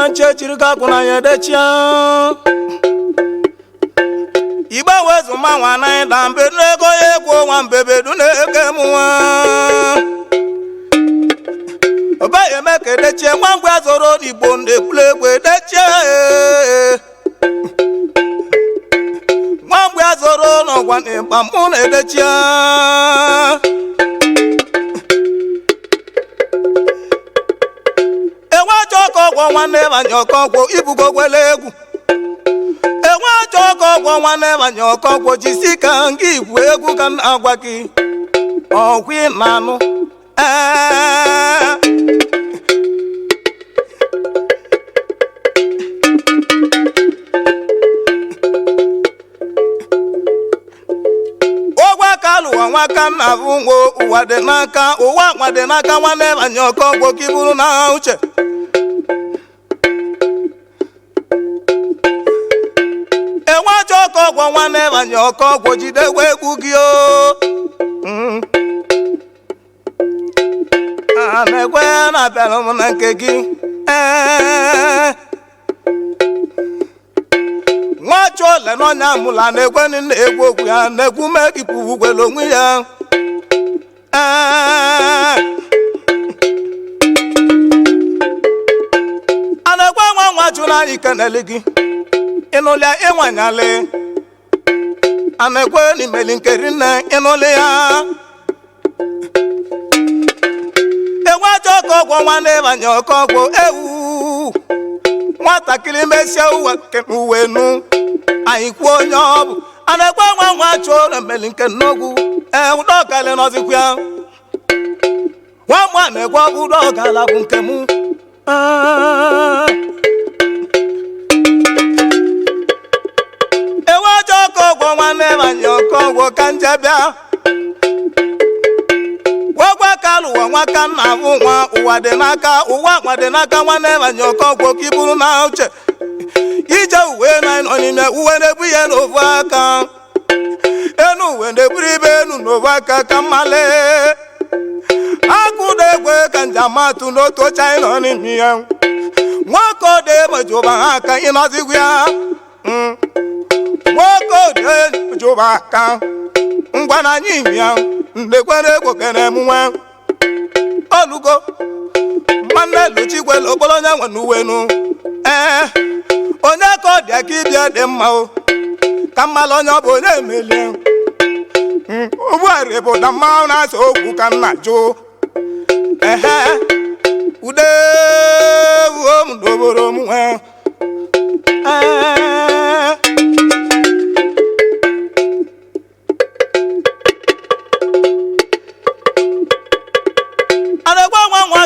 na chechiri ka kuna yedechia Iba wezu manwa na dambe nego yego wambebe dune ekemuwa Oba yemeke dechie wangwe azoro di bonde kulegwe dechie Wangwe azoro no gwane bamune dechie Ewa choko kwa wane banyoko kwa ibugo gwelegu Ewa choko kwa wane banyoko kwa jisika ngi gwegu kan agwaki Ogwi nanu Ogwa kalu waka na vungo uwade naka uwa wade naka wane banyoko kwa kiburu na uche Ewa choko kwa wane banyoko kwa jidewe kugio Anekwe na pelo na keki Nwacho le no nyamula nekwe ni egwu okwu ya nekwu mekipu gwelo nwi ya Anekwe nwacho na ikeneligi Inolia enwanyale Anekwe ni melinkerine inolia Ewa choko kwa wane banyoko kwa ewu Mwata kilimesha uwenu Aikwo nyobu Anekwe nwacho na melinke nogu Udokale nozikwya Wamwane kwa udokala bunkemu Ewa choko kwa wane banyoko kwa kanjabia Wagwa kalu waka na nwa uwa de naka wane banyoko kwa kiburu na uche Ije uwe na inonime uwe nebuye novaka Enu uwe nebribe enu novaka kamale Akudegwe kanjamatu no tocha inonime Mwako de majoba haka inozigwya Mwako de majoba haka Ngwana nyimya Ndekwere kwa kene muwe Olugo Mane luchi kwelo Bolonya wanuwenu Onye kodi akibia de mao Kamalo nyobo ne melie Ubuare bo da mao na so ogu kanna jo Ude Uom doboro muwe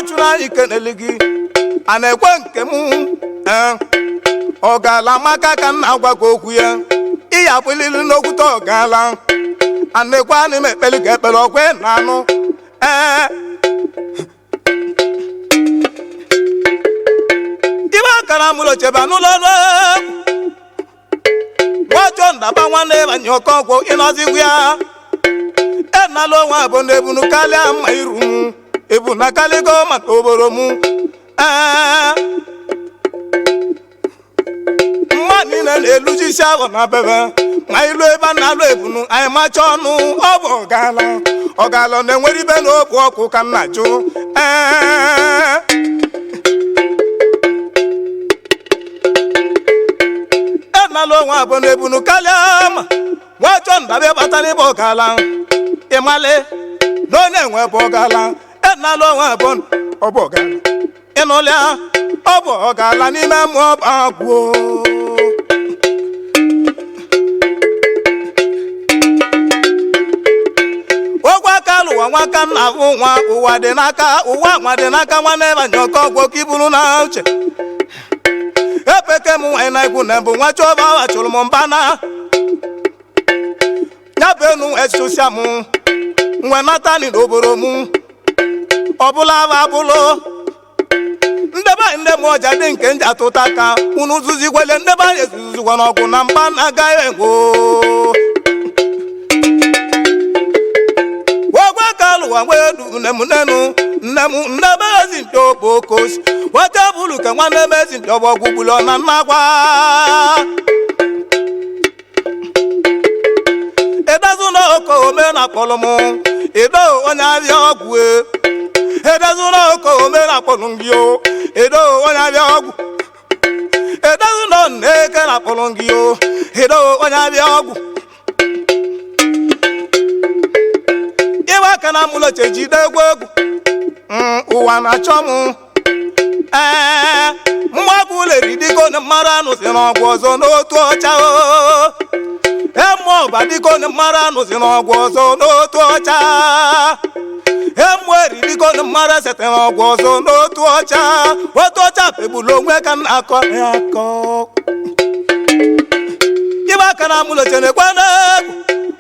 Chuna ikeneligi Anekwe nkemu Ogala maka ka na agwagwa okwu ya Iya pulili n'okwute ogala Anekwe ani mekpeli ga ekpele okwe na anụ Iba akara mulo cheba n'ụlọlọ Wacho ndaba nwanne banyoko okwo inozigwu ya Enalo nwa bụ n'ebunu kalịa mma iru Ebu na kaligo matoboro mu Mani na eluji shago na bebe Ma ilu eba na alo ebunu Ay machonu obo Ogala na nwere ibe na obu oku ka nna ju Enalo nwa bụ na ebunu kaliama Wacho ndabe batani bo ogala Imale No ne bo ogala Enalo nwa bon obogala Inolia obogala ni memu obagwo Ogwa kalu waka na nwa uwa de naka wane banyoko gwo kiburu na uche Epeke mu ena iku nembu nwa choba wa chulumo mbana Nyabenu esusiamu Nwe natani doboro mu Obula babulo Ndeba ndemo moja denke nja tutaka unuzuzi kwele ndeba yesuzu kono kuna mbana gayengo wagwa kalu wangwedu nemunenu nne m nne mezi ndị okpokos weta bulu ka nwanne mezi ndị ọgbọgwụ bulu na nnagwa edezu n'oko ome na kpọlụ m edo onye abịa ọgwụ edezu n'oko ome na kpọlụ gị o edo onye abịa ọgwụ edezu nọ n'eke na kpọlụ gị o edo onye abịa ọgwụ iwe aka na mụlọche jide egwu egwu ụwa na-achọ m mgbagwu leri dịka onye mmadụ anụzi n'ọgwụ ọzọ n'otu ọcha ọba dịka onye mmadụ anụzi n'ọgwụ ọzọ n'otu ọcha eri dịka onye mmadụ esete n'ọgwụ ọzọ n'otu ọcha otu ọcha pegbulu onwe ka na-akọ ya akọ ibe aka na mụlọche na-ekwe n'egwu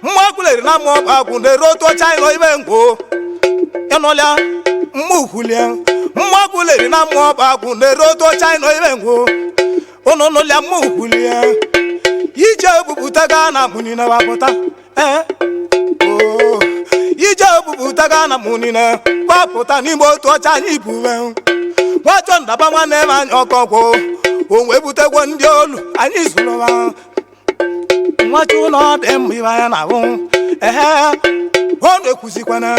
mgbagwu leri na mmụọ ọbagwu na-ere otu ọcha ịnọ ime ngwo ịnọlịa mmuhulia mgbagwu leri na mmụọ ọbagwu na-ere otu ọcha ịnọ ime ngwo ụnụnụlịa mmuhulia ije ebupụta ga na mụni na wapụta ije ebupụta ga na mụni na wapụta n'ime otu ọcha anyị buwe nwachọ ndaba nwanne m anyị ọkọgwụ onwe butegwo ndị olu anyị zụrụwa nwachọ ụlọ dị mma ibe anya na ahụ ọ na-ekwuzikwana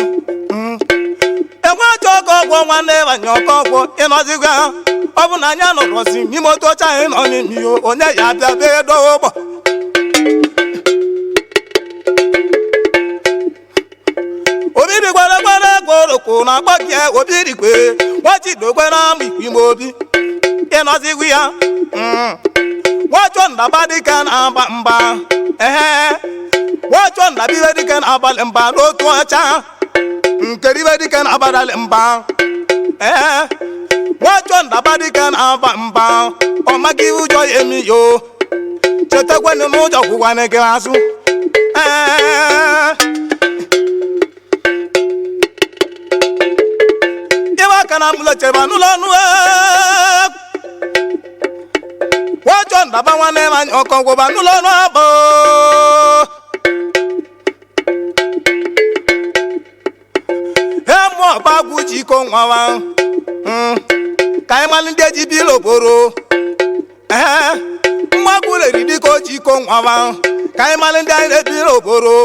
enwechọ ọkọgwụ nwanne m anyị ọkọgwụ ịnọzigwa ọ bụ na anyị anọrọzi n'ime otu ọcha anyị nọ n'ime ihe onye ya bịa bee ụgbọ obirigwere gwere gworokwu na agbake obirigwe nwachidogwe na ama ime obi ịnọzigwu ya nwachọ ndaba dịka na-agba mba nwachọ ndabibe dịka na-agbalị mba n'otu ọcha nkeribe dịka na-agbalị mba nwachọ ndaba dịka na-agba mba ọ maghị ụjọ ya emi yo chetakwanụ n'ụjọ kwụkwanụ gị azụ ibe aka na mụlọcheba n'ụlọ ọnụ nwachọ ndaba nwanne m anyị ọkọgwụba n'ụlọ ọnụ abụ emu ọbagwu jiko nwawa ka anyị malụ ndị eji biri oboro mgbagwu leri dịka o ji iko nwawa ka anyị malụ ndị anyị na-ebiri oboro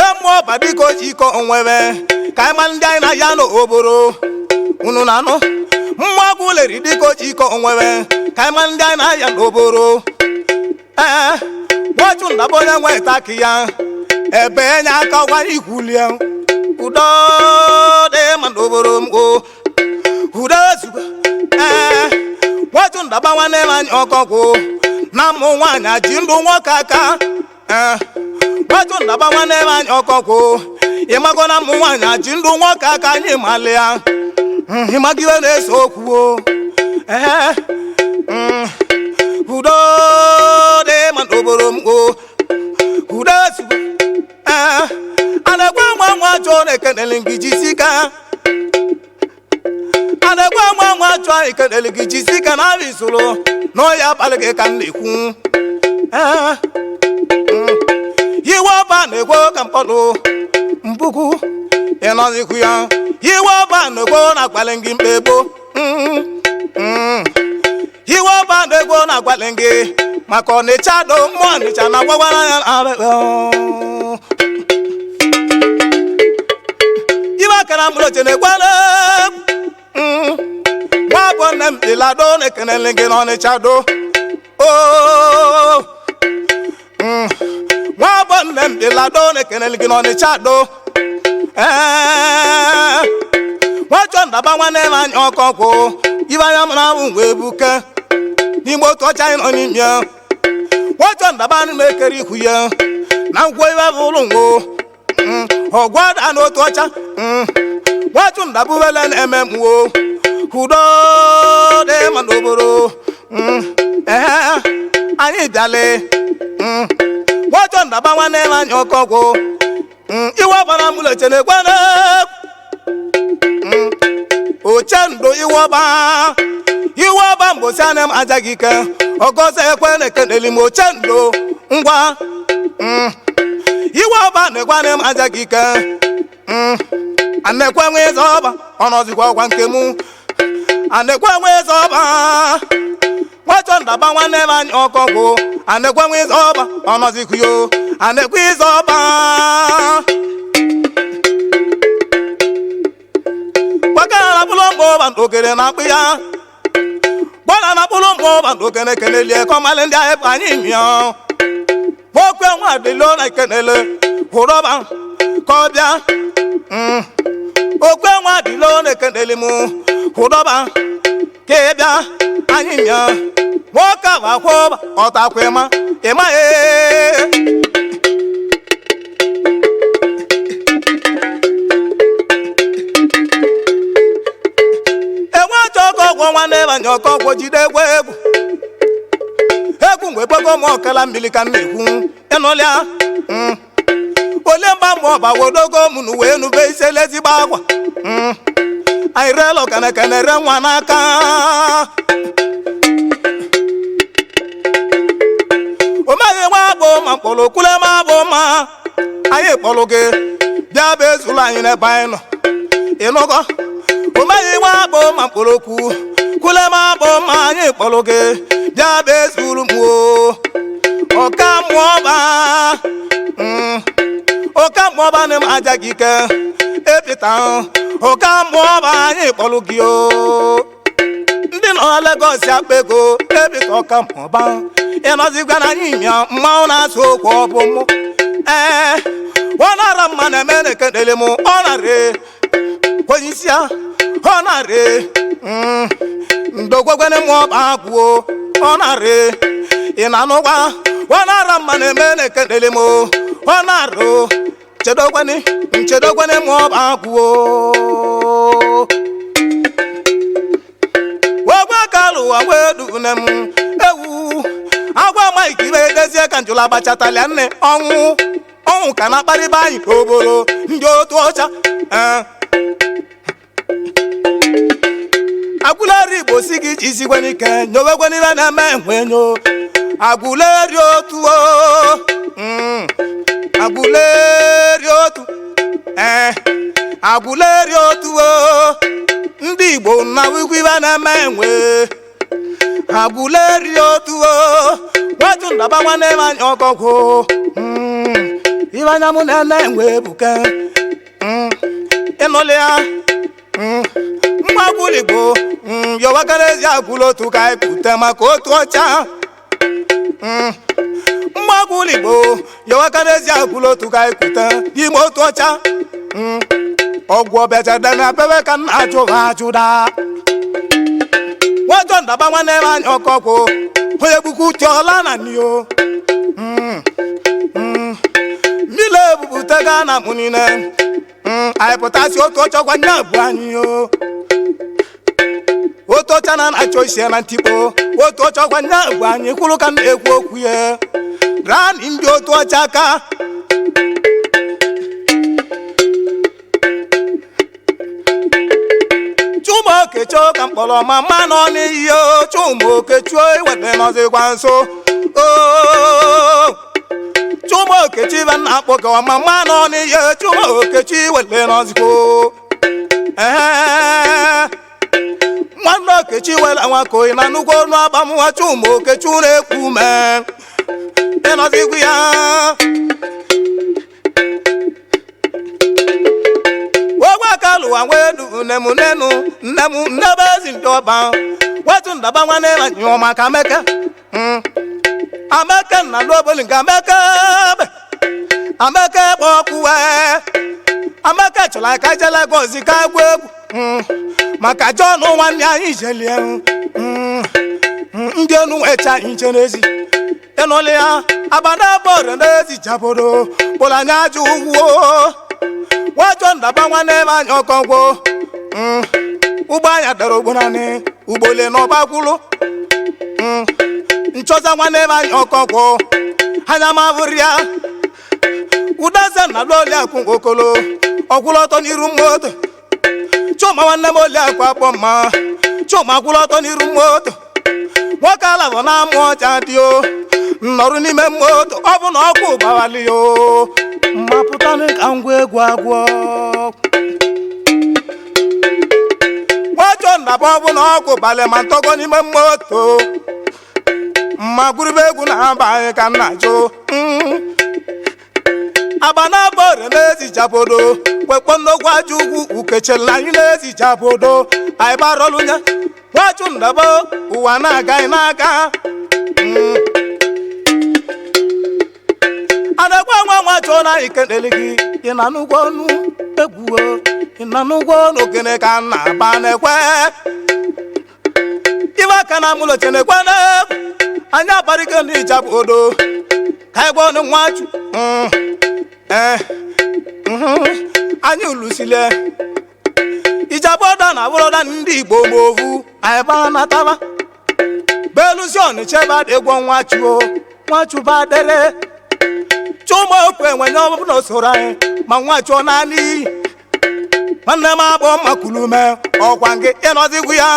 emu ọba dịka o ji iko onwebe ka anyị malụ ndị anyị na-aya n'oboro unu na-anụ mgbagwu leri dịka o ji iko onwebe ka anyị malụ ndị anyị na-aya n'oboro nwachụ ndaba onye nwe taki ya ebe enye aka gwa ikwulie udo dị ma n'oboro m o udo ezugbo nwachụ ndaba nwanne m anyị ọkọgwụ na mmụ nwaanyị ji ndụ nwoke aka nwachụ ndaba nwanne m anyị ọkọgwụ ịmago na mmụ nwaanyị ji ndụ nwoke aka anyị malị ya ịmagiwe na-ese okwu udo dị ma n'oboro m o udo ezugbo anagwa nwa nwa chọọ na-ekenele gị jisika anagwa nwa nwa chọọ ekenele gị jisika na abịa isoro n'ọya abalị gị ka m na-ekwu iwe ọba na-egwo ka mkpọlụ mbugu ịnọzikwu ya iwe ọba na-egwo na-agbalị gị mkpegbo iwe ọba na-egwo na-agbalị gị maka ọnịcha do mmụọ ọnịcha na gwagwara ya ibe aka na mụlọche na-ekwere nwa bụ nne m ịlado na-ekenele gị n'ọnịcha do nwa bụ nne m ịlado na-ekenele gị n'ọnịcha do nwachọ ndaba nwanne m anyị ọkọgwụ ibe anya mara ahụ wee buke n'ime otu ọcha anyị nọ n'ime ya nwachọ ndaba anyị na-ekere ikwu ya na ngwo ibe bụ ụlọ ngwo ọgwada n'otu ọcha nwachụ ndaba wele na-eme mwo udo dị ma n'oboro anyị bịale nwachọ ndaba nwanne m anyị ọkọgwụ iwe ọbara mụlọche na-ekwere oche ndụ iwe ọba mbosi anya m ajaghị ike ọgọzọ ekwe na-ekeneli m oche ndụ ngwa iwe ọba na-egwana m ajaghị ike anekwe nwe zoba onozikwa kwa nke mu anekwe nwe zoba wacho ndaba nwanne banye okoko anekwe nwe zoba onozikwa yo anekwe zoba wakala bulombo bandokere na kpiya bọ́lá na bolo mọ́ bàtò kẹ́nẹ́kẹ́nẹ́ lé kọ́ máa lé ní ayé pa ní ìyàn. Wọ́n gbé wọn àdé lọ́nà ìkẹ́nẹ́lẹ́ kúrọ́bà kọ́ bíà. Ó gbé wọn àdé lọ́nà ìkẹ́nẹ́lẹ́ mu kúrọ́bà kébíà ayé ìyàn. Wọ́n kà wá kó ọ̀tà kú ẹ̀ má yé. Nwanne banye ọkọkwọ jide egwu mgbe gbego m ọkala mmiri ka m na-ekwu ịnụlịa ole mba mmụọ bawodogo m nu wee nube isi ezigbo agwa anyị reela ọkanekene re nwa n'aka o meghị nwa abụ ma mkpọrọ kwule m abụ ma anyị kpọrọ gị bịa bụ ezulu anyị n'ebe anyị nọ ịnụgo o meghị nwa abụ ma mkpọrọ okwu kule ma bo ma anyị kpọrọ gị bịa bụ ezulu m ọka mmụọba na m aja gị ike epịta ọka mmụọba anyị kpọrọ gị ndị nọ na Lagos akpa ego epịta ọka mmụọba ịnọzigwa na anyị mịa mmanwụ na-asụ okwu ọbụ mụ ọ nara mma na-eme na-ekenele m ọ narị onye isi ya ọ narị ndogwegwene mụọba agwụ ọ narị ị na-anụgwa ọ nara mma na-eme na-ekenele m ọ narụ nchedogwene mụọba agwụ wegwe kalụ ụwa wee dune m ewu agwa maịka ibe edezie ka njụla gbachatalia nne ọnwụ ka na-akparịba anyị oboro ndị otu ọcha agwụleri Igbo si gị jizigwe ike nyowegwenibe na-eme enwenyo agwụleri otu agwụleri otu ndị Igbo na wigwibe na-eme enwe agwụleri otu watu ndaba nwanne anyị ọkọkwụ ibe anya mụ na-ene enwe buke ịnụlịa mmagwụli Igbo yọwakarezi agwụla otu ka anyị pụte maka otu ọcha mmagwụli Igbo yọwakarezi agwụla otu ka anyị pụte n'ime otu ọcha ọgwụ ọbịachada na bebe ka nna ajụghị ajụda wajọ ndaba nwanne anyị ọkọkwụ onye gbukwu uche ọla na nio mmiri ebupụtaga na mụ niile anyị pụtasị otu ọcha gwanye abụ anyị otu ọcha na-achọ isi na ntikpo otu ọcha gwanye abụ anyị kwuru ka na-ekwu okwu ya rani ndị otu ọcha aka Chumokechuo ka mkpọrọ mama nọ n'iyi Chumokechuo iwete nọzikwa nso Chumokechi ibe nna akpọkọwa mama nọ n'iyi Chumokechi iwete nọzikwa nwanne Okechi wela nwako na nnukwu ọnụ agbamụwa Chumokechi na-ekwu me ịnọzikwa ya kalụwa wedu nemu nnebe ezi ndị ọba wetu ndaba nwanne anyị maka Amaka Amaka na n'oboli nke Amaka bụ ọkụwe Amaka chọrọ ka je Lagos ka egwu maka John nwanne anyị jelie ndị enu echa anyị cherezi ịnụlị ya abada bọrọ n'ezi jabodo kpụrụ anyị aja ugwu wajọ ndaba nwanne anyị ọkọgwụ ụgbọ anya dara ogbonanị ugbole n'ọgbakwụlụ nchọza nwanne anyị ọkọgwụ anya mavụrụ ya ụdaze na lụoli akwụ okolo ọkwụlọtọ n'iru moto Chuma nwanne m oli akwa akpọ mma Chuma kwụlọtọ n'iru moto nwoke alabọ na amụ ọcha dị nọrọ n'ime moto ọ bụ na ọkụ gbawali yo mmapụta ka ngwa egwu agwọ nwachọ ndaba ọ bụ na ọkụ gbalị ma ntọgọ n'ime moto mma gụrụbe egwu na-abaghị ka nna jụ aba na-abọre n'ezijabodo wekpo nnokwu aja ugwu ukechela anyị n'ezijabodo anyị barọlụnya nwachụ ndaba ụwa na-agaghị n'aka adekwa nwa nwachọ na ikenele gị ị na n'ụgwọ ọnụ egwuo ị na n'ụgwọ n'okene ka nna aba na-ekwe iwe aka na mụlọ chenekwe na-egwu anyị abarịgo n'ijabodo ka anyị gwa ọnụ nwachụ anyị ulusile ijabodo na abụrọda ndị Igbo movu anyị baa nataba belusi Ọnịcha ebe adịgwọ nwachụ badere chụma okwe enwenye ọbụla osoro anyị ma nwachụ ọ naanị nwanne m abụọ makulume ọkwa gị ịnọzigwu ya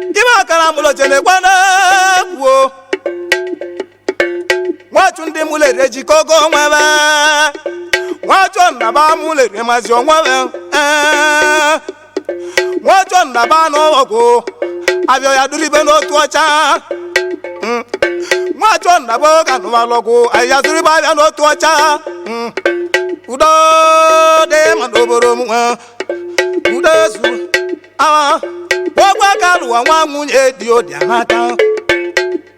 ibe akara mụlọ chenekwe na-ekwuo nwachụ ndị mụlere jikogo onwebe nwachụ nnaba mụlere mazi onwebe nwachụ nnaba n'ọgwụ abịa ya duribe n'otu ọcha nwachụ nnaba ga nụmalọgwụ ahịa duribe abịa n'otu ọcha udo dị ma n'obodo m udo zu ogwe aka lụwa nwa nwunye dị odi n'aka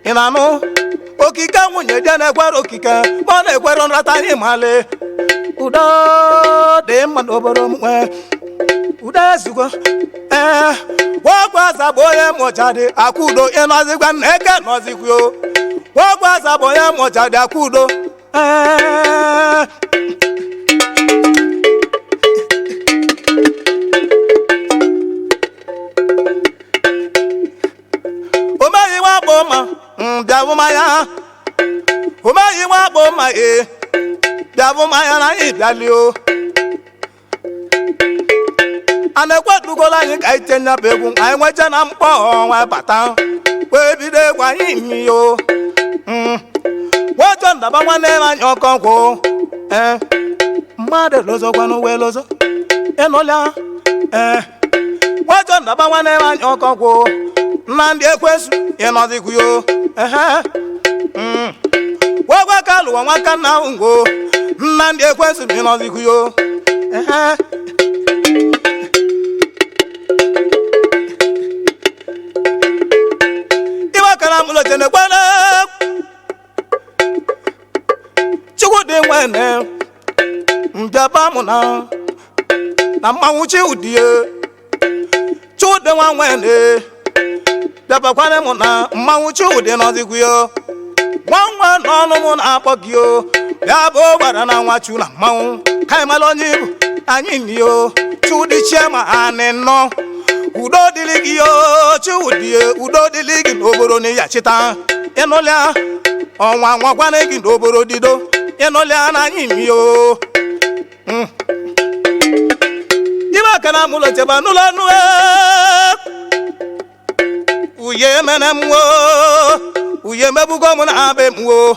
ị na-anụ okike nwunye dị na-ekwere okike ma ọ na-ekwere nrata anyị male udo dị mma n'obodo m udo ezugo ogwe aza bụ onye mụcha dị akwa udo ịnọzikwa na eke nọzikwuo ogwe aza bụ onye mụcha dị akwa udo omeghị nwa bụ ma bịabụ manya omeghị nwa bụ ma bịabụ manya na anyị bịalio a na-ekwedugola anyị ka anyị tenye bụ egwu anyị nweche na mkpọ ọnwa bata wee bido egwu anyị miyo nwachọ ndaba nwanne m anyị ọkọnkwụ mmadụ lozokwanụ wee lozo ịnụlịa nwachọ ndaba nwanne m anyị ọkọnkwụ Nnamdi Ekwensu ịnọzikwuyo wegwe ka lụwa nwaka nna ngo Nnamdi Ekwensu ịnọzikwuyo iwe kara mụlọ chenekwana Chukwudị nwene mbịaba mụ na mmanwụ Chiudie Chukwudị nwa nwene bịabakwana mụ na mmanwụ Chiudị nọzikwuyo nwa n'ọnụ mụ na-akpọ gị o bịa bụ gbara na nwachụ na mmanwụ ka anyị mara onye ibu anyị nio Chiudị chiema anị nọ udo dịrị gị o Chiudị udo dịrị gị n'obodo na ịyachita ịnụlịa ọnwa nwakwana gị n'obodo dido ịnụlịa na anyị mio ibe aka na mụlọ cheba n'ụlọ nụ uye mene mwo uye mebugo mụ na abe mwo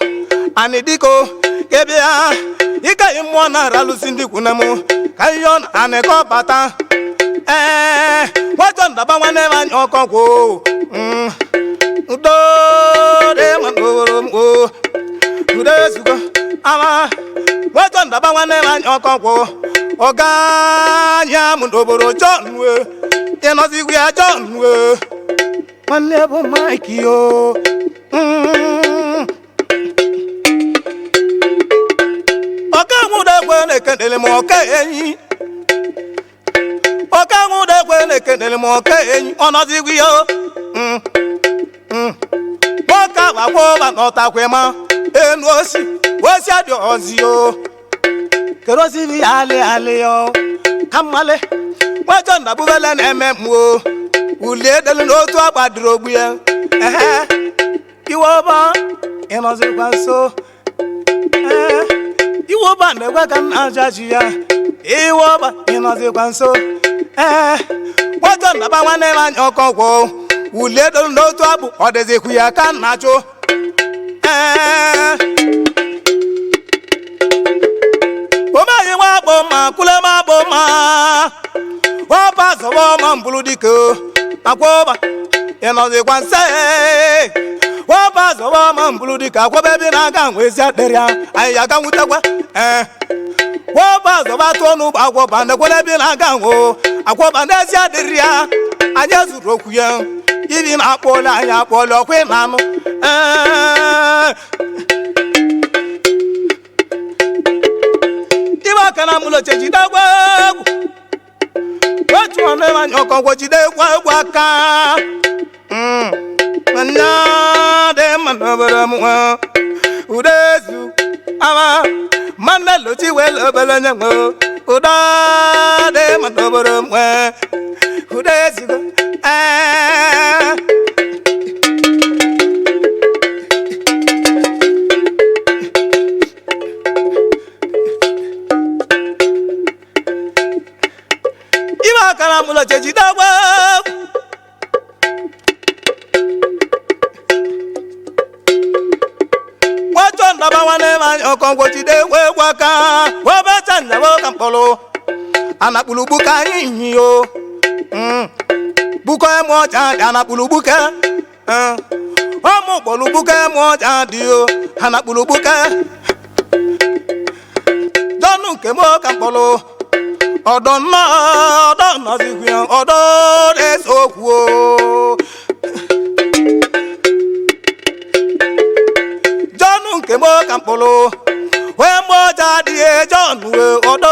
ani diko kebia ika imwo na ralusi ndị kwune mụ ka iyo na aneko bata nwachọ ndaba nwanne m anyị ọkọkwụ udo dị ma n'obodo m udo ezugo ama nwachọ ndaba nwanne m anyị ọkọkwụ ọga anya m n'obodo John we ịnọzigwu ya John we nwanne bụ Mike yo ọka nwụdekwe na-ekenele m ọka enyi ọka nwụdekwe na-ekenele m ọka enyi ọnọzigwu ya nwoke agbakwa ụba n'ọtakwe ma enu osi adị ọzi yo kerozili ya alị yo ka mmale nwachọ ndabụbele na-eme mmụọ uli edelu n'otu agbadoro ogbu ya iwe ọba ịnọzikwa nso iwe ọba na-egwe ka nna aja ji ya iwe ọba ịnọzikwa nso nwata ndaba nwanne m anya ọkọgwọ wulie dolu n'otu abụ ọ dịzikwu ya ka nna chụ omeghị nwa akpọ ma kwule m akpọ ma ọba zọba ọma mbụrụ dike akwọba ịnọzikwa nse ọba zọba ọma mbụrụ dike akwọba ebe na-aga nwe ezi akpịrị ya anyị ya ga nwutekwa ọba zọba tụọ n'ụgbọ akwọba ndekwere ebe na-aga nwo akwọba n'ezi adịrị ya anyị zuru okwu ya ibi na-akpọle anyị akpọle ọkwa ị na-anụ ibe aka na mụlọche jide egwu otu ọnụ ebe anyị ọkọgwọ jide egwu aka nna dị mma n'obodo m nwe udezu ama mmanne lochi wee lobele nye nwe ụda dị mma n'obodo m nwe udezigo ibe akara mụlọche jide egwu wacho ndaba nwanne m anya ọkọngwọ jide egwu aka obecha nyawo ka mkpọrọ anakpulu buka anyị nyiyo buka emu ọcha dị anakpulu buka ọmụ kpọrọ buka emu ọcha dị o anakpulu buka dọnụ nke m ka mkpọrọ ọdọ nnọzikwu ya ọdọ na-ese okwu jọnụ nke m ka mkpụrụ wee mgbe ọcha dị jọn wee ọdọ